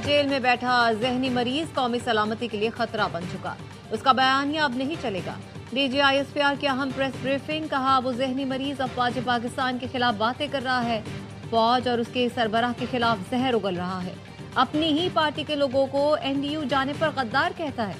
Jail में बैठा जहनी मरीज कौमी सलामती के लिए खतरा बन चुका। उसका बयानिया अब नहीं चलेगा। DGISPR की अहम प्रेस ब्रीफिंग, कहा वो जहनी मरीज अफवाज पाकिस्तान के खिलाफ बातें कर रहा है, फौज और उसके सरबराह के खिलाफ जहर उगल रहा है, अपनी ही पार्टी के लोगों को NDU जाने पर गद्दार कहता है।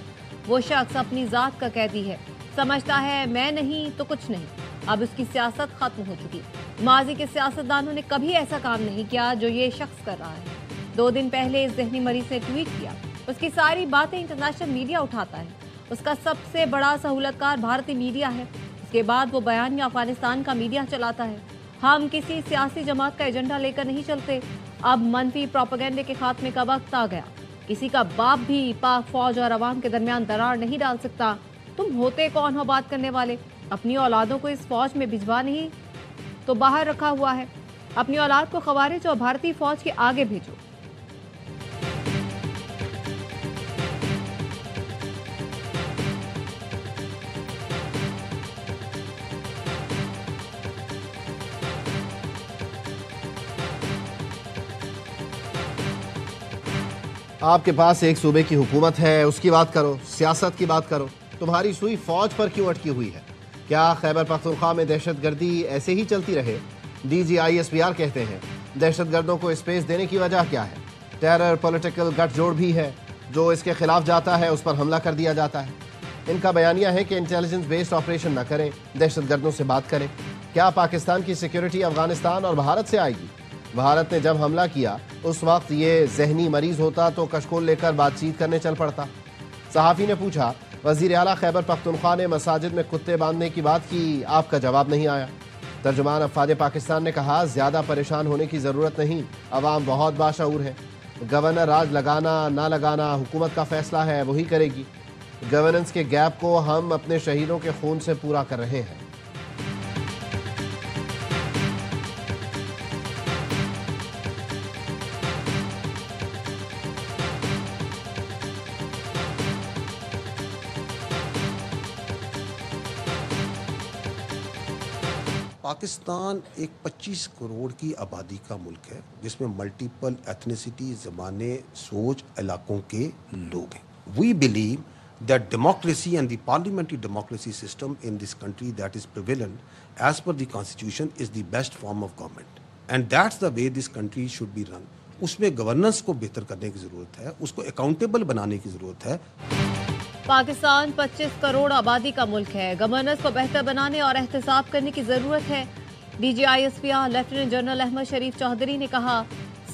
वो शख्स अपनी जात का कैदी है, समझता है मैं नहीं तो कुछ नहीं। अब उसकी सियासत खत्म हो चुकी। माजी के सियासतदानों ने कभी ऐसा काम नहीं किया जो ये शख्स कर रहा है। 2 दिन पहले इस जहनी मरीज ने ट्वीट किया, उसकी सारी बातें इंटरनेशनल मीडिया उठाता है, उसका सबसे बड़ा सहूलतकार भारतीय मीडिया है। उसके बाद वो बयान अफगानिस्तान का मीडिया चलाता है। हम किसी सियासी जमात का एजेंडा लेकर नहीं चलते। अब मनफी प्रोपेगेंडे के खात्मे का वक्त आ गया। किसी का बाप भी पाक फौज और अवाम के दरमियान दरार नहीं डाल सकता। तुम होते कौन हो बात करने वाले? अपनी औलादों को इस फौज में भिजवा नहीं तो बाहर रखा हुआ है। अपनी औलाद को खवारिज और भारतीय फौज के आगे भेजो। आपके पास एक सूबे की हुकूमत है, उसकी बात करो, सियासत की बात करो। तुम्हारी सुई फौज पर क्यों अटकी हुई है? क्या खैबर पख्तूनख्वा में दहशतगर्दी ऐसे ही चलती रहे? DGISPR कहते हैं दहशतगर्दों को स्पेस देने की वजह क्या है? टेरर पॉलिटिकल गठजोड़ भी है, जो इसके खिलाफ जाता है उस पर हमला कर दिया जाता है। इनका बयानिया है कि इंटेलिजेंस बेस्ड ऑपरेशन न करें, दहशतगर्दों से बात करें। क्या पाकिस्तान की सिक्योरिटी अफगानिस्तान और भारत से आएगी? भारत ने जब हमला किया उस वक्त ये जहनी मरीज होता तो कशकोल लेकर बातचीत करने चल पड़ता। सहाफ़ी ने पूछा, वज़ीर आला खैबर पख्तूनख्वा ने मसाजिद में कुत्ते बांधने की बात की, आपका जवाब नहीं आया। तर्जुमान अफ़वाज पाकिस्तान ने कहा, ज़्यादा परेशान होने की ज़रूरत नहीं, अवाम बहुत बाशऊर है। गवर्नर राज लगाना ना लगाना हुकूमत का फ़ैसला है, वही करेगी। गवर्नेंस के गैप को हम अपने शहीदों के खून से पूरा कर रहे हैं। पाकिस्तान एक 25 करोड़ की आबादी का मुल्क है, जिसमें मल्टीपल एथनिसिटी, ज़माने, सोच, इलाकों के लोग हैं। We believe that democracy and the parliamentary democracy system in this country that is prevalent as per the constitution is the best form of government, and that's the way this country should be run. उसमें governance को बेहतर करने की ज़रूरत है, उसको accountable बनाने की ज़रूरत है। पाकिस्तान 25 करोड़ आबादी का मुल्क है, गवर्नेंस को बेहतर बनाने और एहतसाब करने की ज़रूरत है। DGISPR लेफ्टिनेंट जनरल अहमद शरीफ चौधरी ने कहा,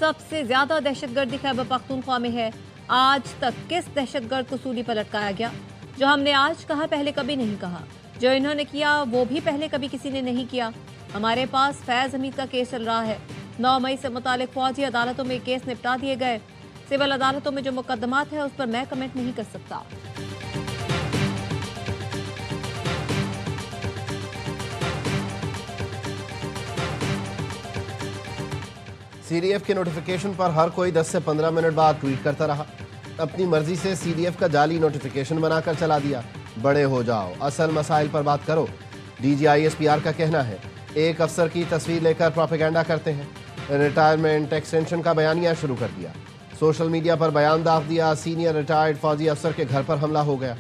सबसे ज़्यादा दहशतगर्दी खैबर पख्तूनख्वा में है। आज तक किस दहशतगर्द को सूली पर लटकाया गया? जो हमने आज कहा पहले कभी नहीं कहा, जो इन्होंने किया वो भी पहले कभी किसी ने नहीं किया। हमारे पास फैज़ हमीद का केस चल रहा है। 9 मई से मुतालिक फौजी अदालतों में केस निपटा दिए गए। सिविल अदालतों में जो मुकदमात है उस पर मैं कमेंट नहीं कर सकता। CDF के नोटिफिकेशन पर हर कोई 10 से 15 मिनट बाद ट्वीट करता रहा। अपनी मर्जी से CDF का जाली नोटिफिकेशन बनाकर चला दिया। बड़े हो जाओ, असल मसाइल पर बात करो। DGISPR का कहना है एक अफसर की तस्वीर लेकर प्रोपेगेंडा करते हैं। रिटायरमेंट एक्सटेंशन का बयानिया शुरू कर दिया। सोशल मीडिया पर बयान दाग दिया, सीनियर रिटायर्ड फौजी अफसर के घर पर हमला हो गया।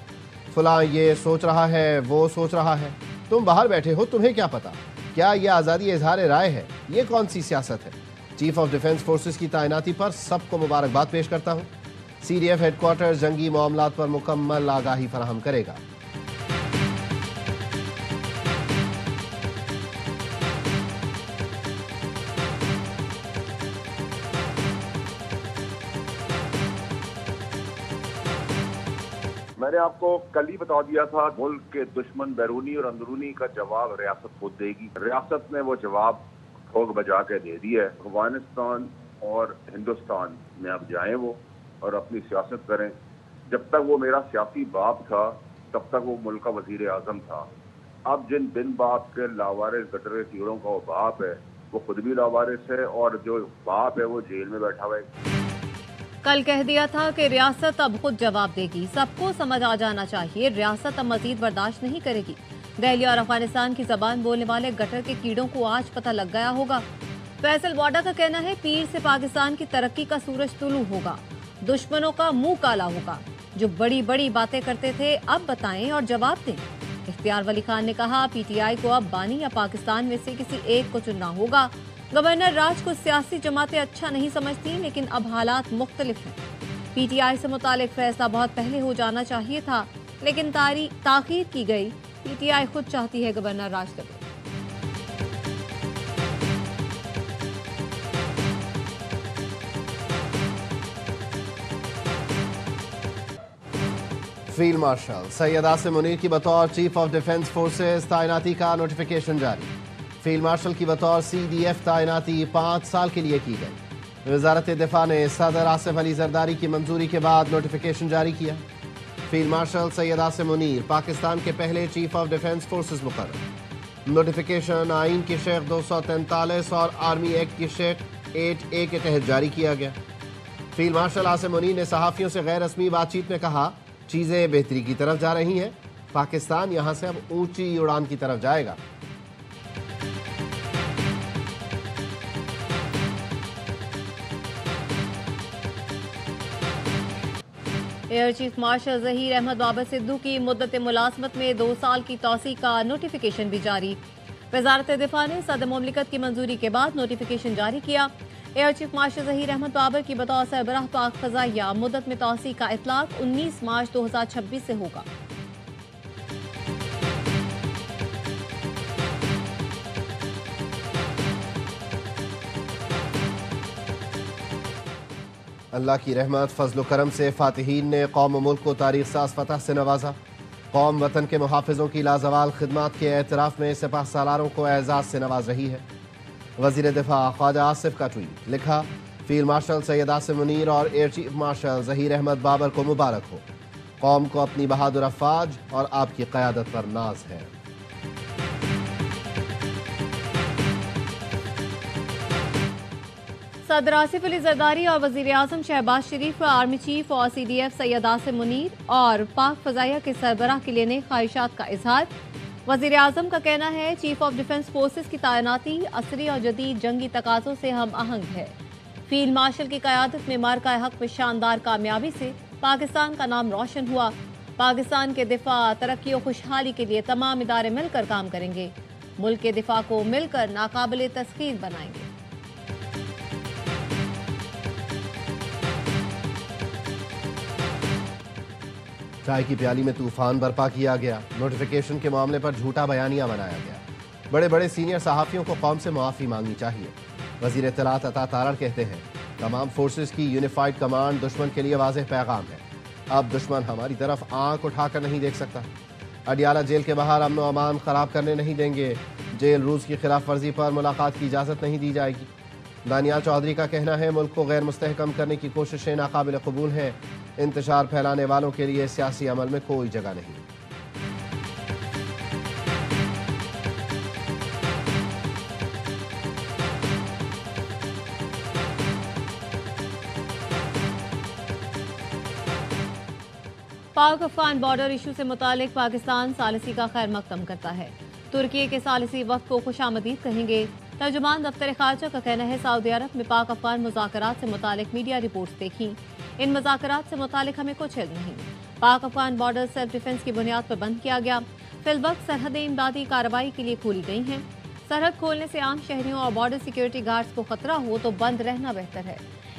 फलां ये सोच रहा है, वो सोच रहा है। तुम बाहर बैठे हो, तुम्हें क्या पता? क्या ये आज़ादी इजहार राय है? ये कौन सी सियासत है? चीफ ऑफ डिफेंस फोर्सेस की तैनाती पर सबको मुबारकबाद पेश करता हूँ। CDF हेडक्वार्टर जंगी मामलात पर मुकम्मल आगाही फराहम करेगा। मैंने आपको कल ही बता दिया था, मुल्क के दुश्मन बैरूनी और अंदरूनी का जवाब रियासत खुद देगी। रियासत ने वो जवाब ठोक बजा के दे दिया है। अफगानिस्तान और हिंदुस्तान में अब जाएं वो और अपनी सियासत करें। जब तक वो मेरा सियासी बाप था तब तक वो मुल्क का वजीर आजम था। अब जिन बिन बाप के लावारिस गटर कीड़ों का वो बाप है, वो खुद भी लावारिस है और जो बाप है वो जेल में बैठा हुआ है। कल कह दिया था कि रियासत अब खुद जवाब देगी। सबको समझ आ जाना चाहिए, रियासत अब मजीद बर्दाश्त नहीं करेगी। दिल्ली और अफगानिस्तान की जबान बोलने वाले गटर के कीड़ों को आज पता लग गया होगा। फैसल वाडा का कहना है, पीर से पाकिस्तान की तरक्की का सूरज तुलू होगा। दुश्मनों का मुंह काला होगा। जो बड़ी बड़ी बातें करते थे अब बताएं और जवाब दें। इख्तियार वली खान ने कहा, पीटीआई को अब बानी या पाकिस्तान में से किसी एक को चुनना होगा। गवर्नर राज को सियासी जमातें अच्छा नहीं समझती, लेकिन अब हालात मुख्तलिफ हैं। पीटीआई से मुतालिक फैसला बहुत पहले हो जाना चाहिए था, लेकिन ताखीर की गई। पीटीआई खुद चाहती है गवर्नर राज लगे। फील्ड मार्शल सैयद आसिम मुनीर की बतौर चीफ ऑफ डिफेंस फोर्सेस तैनाती का नोटिफिकेशन जारी। फील्ड मार्शल की बतौर CDF तैनाती 5 साल के लिए की गई। वजारत दिफा ने सदर आसिफ अली जरदारी की मंजूरी के बाद नोटिफिकेशन जारी किया। फील्ड मार्शल सैयद आसिम मुनीर पाकिस्तान के पहले चीफ ऑफ डिफेंस फोर्सेस मुकर्रर। नोटिफिकेशन आइन की शेख 243 और आर्मी एक्ट की शेख 8A के तहत जारी किया गया। फील्ड मार्शल आसिम मुनीर ने सहाफियों से गैर रस्मी बातचीत में कहा, चीजें बेहतरी की तरफ जा रही हैं। पाकिस्तान यहां से अब ऊंची उड़ान की तरफ जाएगा। Air chief marshal Zaheer Ahmed Babar Sidhu की मुद्दत मुलाजमत में 2 साल की तौसी का नोटिफिकेशन भी जारी। वजारत दिफा ने सदर मुमलिकत की मंजूरी के बाद नोटिफिकेशन जारी किया। Air chief marshal Zaheer Ahmed Babar की बतौर सरबराह पाक फ़ज़ाइया मुद्दत में तौसी का इतलाक 19 मार्च 2026 से होगा। अल्लाह की रहमत फजल करम से फातिहीन ने कौम मुल्क को तारीख साज फतह से नवाजा। कौम वतन के मुहाफ़िज़ों की लाजवाल खिदमत के एतराफ़ में सिपाह सालारों को एजाज़ से नवाज रही है। वज़ीर दिफा ख्वाजा आसिफ का ट्वीट, लिखा, फील्ड मार्शल सैयद आसिम मुनीर और air chief marshal Zaheer Ahmed Babar को मुबारक हो। कौम को अपनी बहादुर अफ़वाज और आपकी क़यादत पर नाज है। सदर आसिफ अली जरदारी और वज़ीर आज़म शहबाज शरीफ, आर्मी चीफ और CDF सैयद आसिम मुनीर और पाक फ़ज़ाइया के सरबराह के लिए ख्वाहिशात का इजहार। वज़ीर आज़म का कहना है, चीफ ऑफ डिफेंस फोर्सेस की तैनाती असरी और जदीद जंगी तकाज़ों से हम आहंग है। फील्ड मार्शल की क़यादत में मार्का हक में शानदार कामयाबी से पाकिस्तान का नाम रोशन हुआ। पाकिस्तान के दिफा, तरक्की और खुशहाली के लिए तमाम इदारे मिलकर काम करेंगे। मुल्क के दिफा को मिलकर नाकाबिले तस्खीर बनाएंगे। चाय की प्याली में तूफान बर्पा किया गया। नोटिफिकेशन के मामले पर झूठा बयानिया बनाया गया। बड़े बड़े सीनियर सहाफ़ियों को कौम से मुआफ़ी मांगनी चाहिए। वज़ीर इत्तलात अता तारड़ कहते हैं, तमाम फोर्सेस की यूनिफाइड कमांड दुश्मन के लिए वाज़ेह पैगाम है। अब दुश्मन हमारी तरफ आंख उठाकर नहीं देख सकता। अडियाला जेल के बाहर अमन व अमान ख़राब करने नहीं देंगे। जेल रूस की खिलाफ वर्जी पर मुलाकात की इजाज़त नहीं दी जाएगी। दानियाल चौधरी का कहना है, मुल्क को गैर मुस्तहकम करने की कोशिशें नाकाबिल कबूल हैं। इंतशार फैलाने वालों के लिए सियासी अमल में कोई जगह नहीं। पाक अफगान बॉर्डर इशू से मुतालिक पाकिस्तान सालिसी का खैर मकदम करता है। तुर्की के सालिसी वक्त को खुशामदीद कहेंगे। तर्जुमान दफ्तर खारजा का कहना है, सऊदी अरब में पाक अफगान मुज़ाकरात से मुतालिक मीडिया रिपोर्ट्स देखी। इन मुज़ाकरात से मुतालिक हमें कुछ इल्म नहीं। पाक अफगान बॉर्डर सेल्फ डिफेंस की बुनियाद पर बंद किया गया। फिलवक्त सरहदें इमदादी कार्रवाई के लिए खोली गई हैं। सरहद खोलने से आम शहरियों और बॉर्डर सिक्योरिटी गार्ड्स को खतरा हो तो बंद रहना बेहतर है।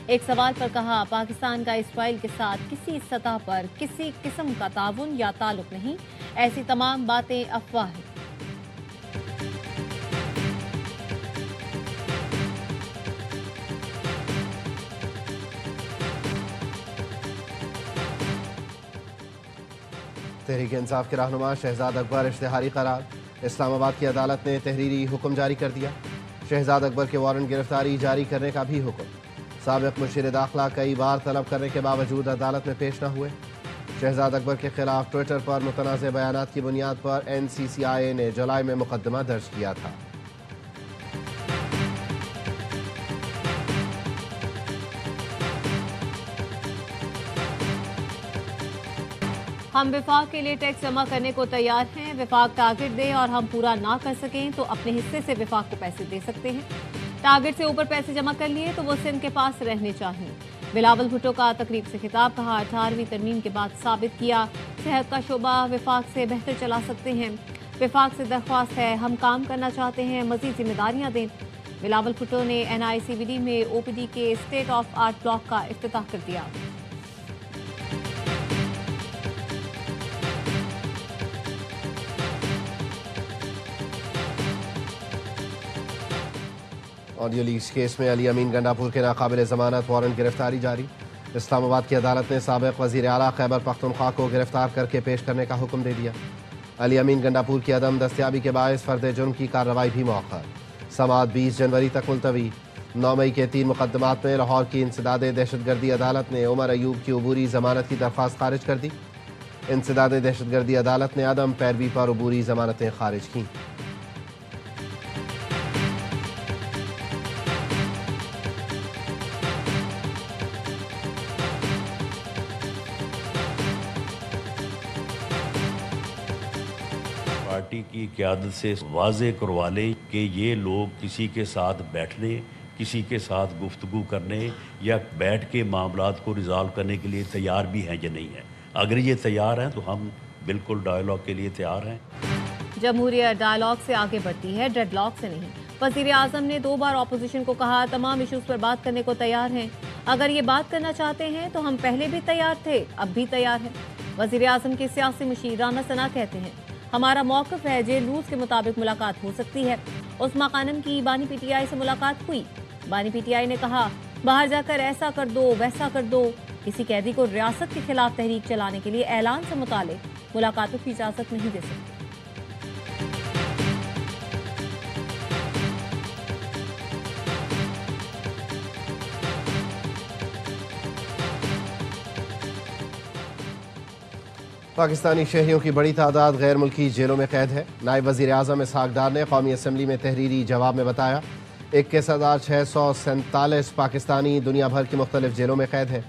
एक सवाल पर कहा, पाकिस्तान का इसराइल के साथ किसी सतह पर किसी किस्म का ताउन या ताल्लुक नहीं। ऐसी तमाम बातें अफवाह हैं। तहरीक इंसाफ के रहनुमा शहजाद अकबर इश्तिहारी करार। इस्लामाबाद की अदालत ने तहरीरी हुक्म जारी कर दिया। शहजाद अकबर के वारंट गिरफ्तारी जारी करने का भी हुक्म। साबिक मुशीर दाखिला कई बार तलब करने के बावजूद अदालत में पेश न हुए। शहजाद अकबर के खिलाफ ट्विटर पर मुतनाज़ बयानात की बुनियाद पर NCCIA ने जुलाई में मुकदमा दर्ज किया था। हम विफाक के लिए टैक्स जमा करने को तैयार हैं। विफाक टारगेट दे और हम पूरा ना कर सकें तो अपने हिस्से से विफाक को पैसे दे सकते हैं। टारगेट से ऊपर पैसे जमा कर लिए तो वो सिंध के पास रहने चाहिए। بلاول بھٹو کا تقریب سے خطاب، کہا 18ویں ترمیم کے بعد ثابت کیا صحت کا شعبہ وفاق سے بہتر چلا سکتے ہیں، وفاق سے درخواست ہے ہم کام کرنا چاہتے ہیں، مزید ذمہ داریاں دیں۔ بلاول بھٹو نے NICVD میں OPD کے اسٹیٹ آف آرٹ بلاک کا افتتاح کر دیا۔ آڈیو لیکس کیس میں علی امین گنڈاپور کے ناقابل ضمانت وارنٹ گرفتاری جاری۔ اسلام آباد کی عدالت نے سابق وزیر اعلیٰ خیبر پختونخوا کو گرفتار کر کے پیش کرنے کا حکم دے دیا۔ علی امین گنڈاپور کی عدم دستیابی کے باعث فرد جرم کی کارروائی بھی مؤخر، سماعت 20 جنوری تک ملتوی۔ 9 مئی کے 3 مقدمات میں لاہور کی انسداد دہشت گردی عدالت نے عمر ایوب کی عبوری ضمانت کی درخواست خارج کر دی۔ انسداد دہشت گردی عدالت نے عدم پیروی پر عبوری ضمانتیں خارج کیں۔ پارٹی کی قیادت سے واضح کروا لیں کہ یہ لوگ کسی کے ساتھ بیٹھنے، کسی کے ساتھ گفتگو کرنے یا بیٹھ کے معاملات کو ریزالو کرنے کے لیے تیار بھی ہیں یا نہیں ہیں۔ اگر یہ تیار ہیں تو ہم بالکل ڈائیلاگ کے لیے تیار ہیں۔ جمہوریت ڈائیلاگ سے آگے بڑھتی ہے، ڈیڈ لاک سے نہیں۔ وزیر اعظم نے 2 بار اپوزیشن کو کہا تمام ایشوز پر بات کرنے کو تیار ہیں، اگر یہ بات کرنا چاہتے ہیں تو ہم پہلے بھی تیار تھے، اب بھی تیار ہیں۔ وزیر اعظم کے سیاسی مشیر رانا ثنا کہتے ہیں ہمارا موقف ہے جیل رولز کے مطابق ملاقات ہو سکتی ہے۔ عثمان خانم کی بانی PTI سے ملاقات ہوئی، بانی PTI نے کہا باہر جا کر ایسا کر دو ویسا کر دو، کسی قیدی کو ریاست کے خلاف تحریک چلانے کے لیے اعلان سے متعلق ملاقاتوں کی اجازت نہیں دے سکتے۔ پاکستانی شہریوں کی بڑی تعداد غیر ملکی جیلوں میں قید ہے۔ نائب وزیر اعظم اسحاق ڈار نے قومی اسمبلی میں تحریری جواب میں بتایا 21,647 پاکستانی دنیا بھر کی مختلف جیلوں میں قید ہیں۔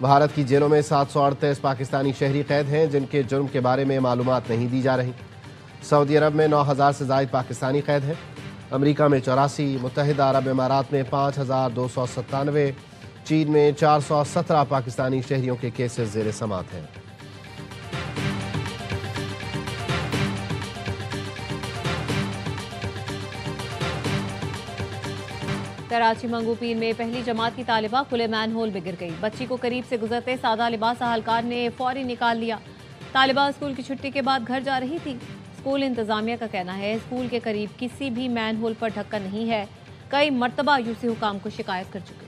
بھارت کی جیلوں میں 738 پاکستانی شہری قید ہیں جن کے جرم کے بارے میں معلومات نہیں دی جا رہی۔ سعودی عرب میں 9,000 سے زائد پاکستانی قید ہیں۔ امریکہ میں 84، متحدہ عرب امارات میں 5,297، چین میں 417 پاکستانی شہریوں کے کیسز زیر سماعت ہیں۔ کراچی منگو پیر میں پہلی جماعت کی طالبہ کھلے مین ہول میں گر گئی، بچی کو قریب سے گزرتے سادہ لباس اہلکار نے فوری نکال لیا۔ طالبہ اسکول کی چھٹی کے بعد گھر جا رہی تھی۔ اسکول انتظامیہ کا کہنا ہے اسکول کے قریب کسی بھی مین ہول پر ڈھکن نہیں ہے، کئی مرتبہ UC حکام کو شکایت کر چکے۔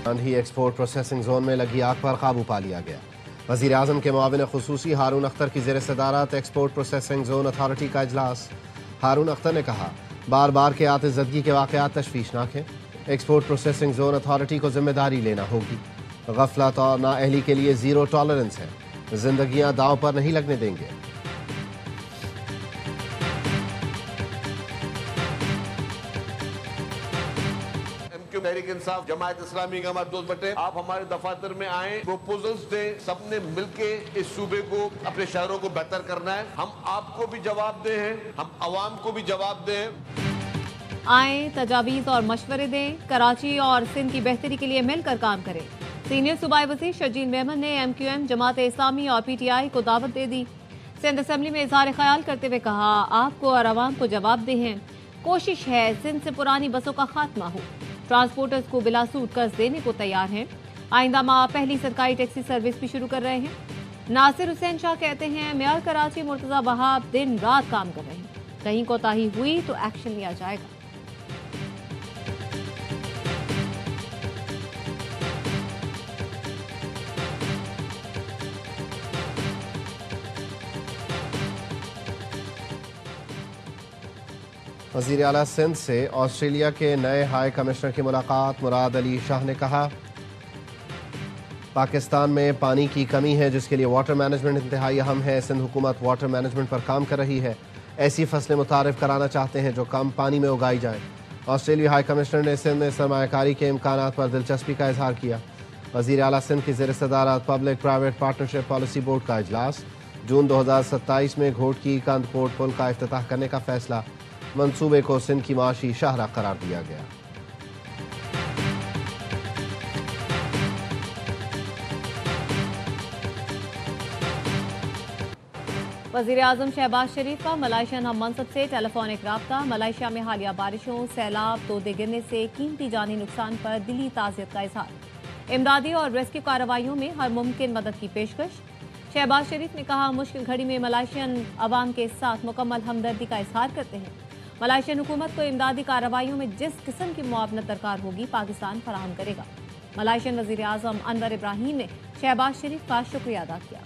گاندھی ایکسپورٹ پروسیسنگ زون میں لگی آگ پر قابو پا لیا گیا۔ وزیر اعظم کے معاون خصوصی ہارون اختر کی زیر صدارت ایکسپورٹ پروسیسنگ زون اتھارٹی کا اجلاس۔ ہارون اختر نے کہا بار بار کے آتش زدگی کے واقعات تشویشناک ہیں، ایکسپورٹ پروسیسنگ زون اتھارٹی کو ذمہ داری لینا ہوگی۔ غفلت اور نااہلی کے لیے زیرو ٹالرنس ہے، زندگیاں داؤ پر نہیں لگنے دیں گے۔ تحریک انصاف جماعت اسلامی کا ہمارے دوست بٹے، آپ ہمارے دفاتر میں آئیں، پروپوزلز دیں، سب نے مل کے اس صوبے کو اپنے شہروں کو بہتر کرنا ہے۔ ہم آپ کو بھی جواب دیں ہیں، ہم عوام کو بھی جواب دیں۔ آئیں، تجاویز اور مشورے دیں، کراچی اور سندھ کی بہتری کے لیے مل کر کام کریں۔ سینئر صوبائی وزیر شرجیل میمن نے MQM جماعت اسلامی اور PTI کو دعوت دے دی۔ سندھ اسمبلی میں اظہار خیال کرتے ہوئے کہا آپ کو اور عوام کو جواب دیں ہیں، کوشش ہے سندھ سے پرانی بسوں کا خاتمہ ہو، ٹرانسپورٹرز کو بلا سود قرض دینے کو تیار ہیں، آئندہ ماہ پہلی سرکاری ٹیکسی سروس بھی شروع کر رہے ہیں۔ ناصر حسین شاہ کہتے ہیں میئر کراچی مرتضی وہاب دن رات کام کر رہے ہیں، کہیں کوتاہی ہوئی تو ایکشن لیا جائے گا۔ وزیر اعلیٰ سندھ سے آسٹریلیا کے نئے ہائی کمشنر کی ملاقات۔ مراد علی شاہ نے کہا پاکستان میں پانی کی کمی ہے جس کے لیے واٹر مینجمنٹ انتہائی اہم ہے، سندھ حکومت واٹر مینجمنٹ پر کام کر رہی ہے، ایسی فصلیں متعارف کرانا چاہتے ہیں جو کم پانی میں اگائی جائیں۔ آسٹریلوی ہائی کمشنر نے سندھ میں سرمایہ کاری کے امکانات پر دلچسپی کا اظہار کیا۔ وزیر اعلیٰ سندھ کی زیر صدارت public private partnership policy board کا اجلاس۔ جون 2027 میں گھوٹکی کند کوٹ پل کا افتتاح کرنے کا فیصلہ، منصوبے کو سندھ کی معاشی شاہراہ قرار دیا گیا۔ وزیر اعظم شہباز شریف کا ملائیشین ہم منصب سے ٹیلی فونک رابطہ۔ ملائیشیا میں حالیہ بارشوں، سیلاب، تودے گرنے سے قیمتی جانی نقصان پر دلی تعزیت کا اظہار، امدادی اور ریسکیو کارروائیوں میں ہر ممکن مدد کی پیشکش۔ شہباز شریف نے کہا، مشکل گھڑی میں ملائیشین عوام کے ساتھ مکمل ہمدردی کا اظہار کرتے ہیں۔ ملائیشین حکومت کو امدادی کارروائیوں میں جس قسم کی معاونت درکار ہوگی پاکستان فراہم کرے گا۔ ملائیشین وزیر اعظم انور ابراہیم نے شہباز شریف کا شکریہ ادا کیا۔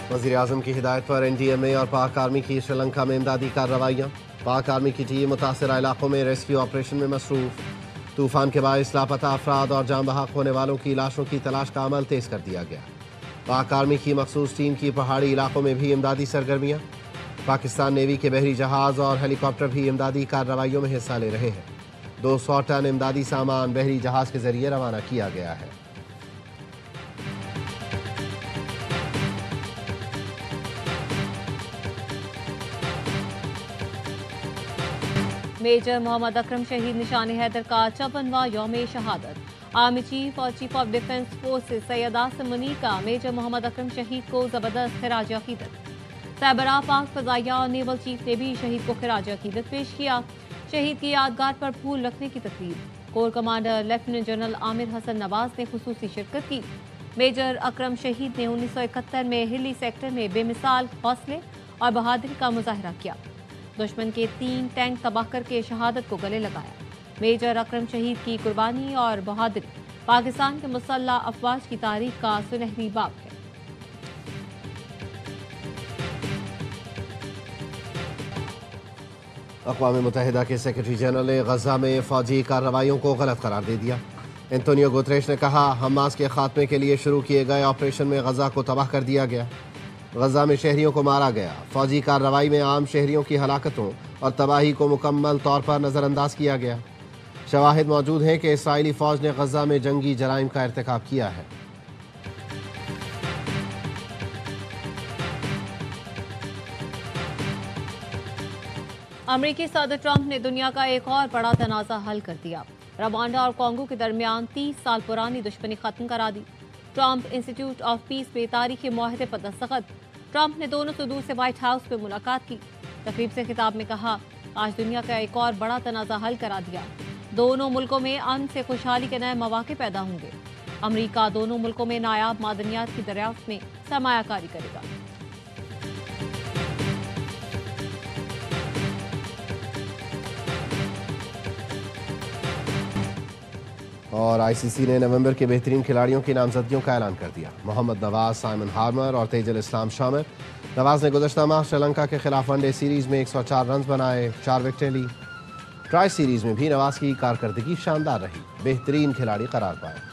وزیر اعظم کی ہدایت پر این ڈی ایم اے اور پاک آرمی کی سری لنکا میں امدادی کارروائیاں۔ پاک آرمی کی ٹیم متاثرہ علاقوں میں ریسکیو آپریشن میں مصروف۔ طوفان کے باعث لاپتہ افراد اور جاں بحق ہونے والوں کی لاشوں کی تلاش کا عمل تیز کر دیا گیا۔ پاک آرمی کی مخصوص ٹیم کی پہاڑی علاقوں میں بھی امدادی سرگرمیاں۔ پاکستان نیوی کے بحری جہاز اور ہیلی کاپٹر بھی امدادی کارروائیوں میں حصہ لے رہے ہیں۔ 200 ٹن امدادی سامان بحری جہاز کے ذریعے روانہ کیا گیا ہے۔ میجر محمد اکرم شہید نشان حیدر کا 54واں یوم شہادت۔ آرمی چیف اور chief of defence forces Syed Asim Munir کا میجر محمد اکرم شہید کو زبردست خراج عقیدت۔ سربراہ پاک فضائیہ اور نیول چیف نے بھی شہید کو خراج عقیدت پیش کیا۔ شہید کی یادگار پر پھول رکھنے کی تقریب کور کمانڈر لیفٹیننٹ جنرل عامر حسن نواز نے خصوصی شرکت کی۔ میجر اکرم شہید نے 1971 میں ہلی سیکٹر میں بے مثال حوصلے اور بہادری کا مظاہرہ کیا، دشمن کے 3 ٹینک تباہ کر کے شہادت کو گلے لگایا۔ میجر اکرم شہید کی قربانی اور بہادری پاکستان کے مسلح افواج کی تاریخ کا سنہری باب ہے۔ اقوام متحدہ کے سیکرٹری جنرل نے غزہ میں فوجی کارروائیوں کو غلط قرار دے دیا۔ انتونیو گوتریش نے کہا، حماس کے خاتمے کے لیے شروع کیے گئے آپریشن میں غزہ کو تباہ کر دیا گیا۔ غزہ میں شہریوں کو مارا گیا۔ فوجی کارروائی میں عام شہریوں کی ہلاکتوں اور تباہی کو مکمل طور پر نظر انداز کیا گیا۔ شواہد موجود ہیں کہ اسرائیلی فوج نے غزہ میں جنگی جرائم کا ارتکاب کیا ہے۔ امریکی صدر ٹرمپ نے دنیا کا ایک اور بڑا تنازع حل کر دیا۔ روانڈا اور کانگو کے درمیان 30 سال پرانی دشمنی ختم کرا دی۔ ٹرمپ انسٹیٹیوٹ آف پیس پہ تاریخی معاہدے پر دستخط۔ ٹرمپ نے دونوں صدور سے وائٹ ہاؤس میں ملاقات کی۔ تقریب سے خطاب میں کہا، آج دنیا کا ایک اور بڑا تنازع حل کرا دیا۔ دونوں ملکوں میں امن سے خوشحالی کے نئے مواقع پیدا ہوں گے۔ امریکہ دونوں ملکوں میں نایاب معدنیات کی دریافت میں سرمایہ کاری کرے گا۔ اور آئی سی سی نے نومبر کے بہترین کھلاڑیوں کی نامزدگیوں کا اعلان کر دیا۔ محمد نواز، سائمن ہارمر اور تیج الاسلام شامل۔ نواز نے گزشتہ ماہ سری لنکا کے خلاف ون ڈے سیریز میں 104 رنز بنائے، 4 وکٹیں لی۔ ٹرائی سیریز میں بھی نواز کی کارکردگی شاندار رہی، بہترین کھلاڑی قرار پائے۔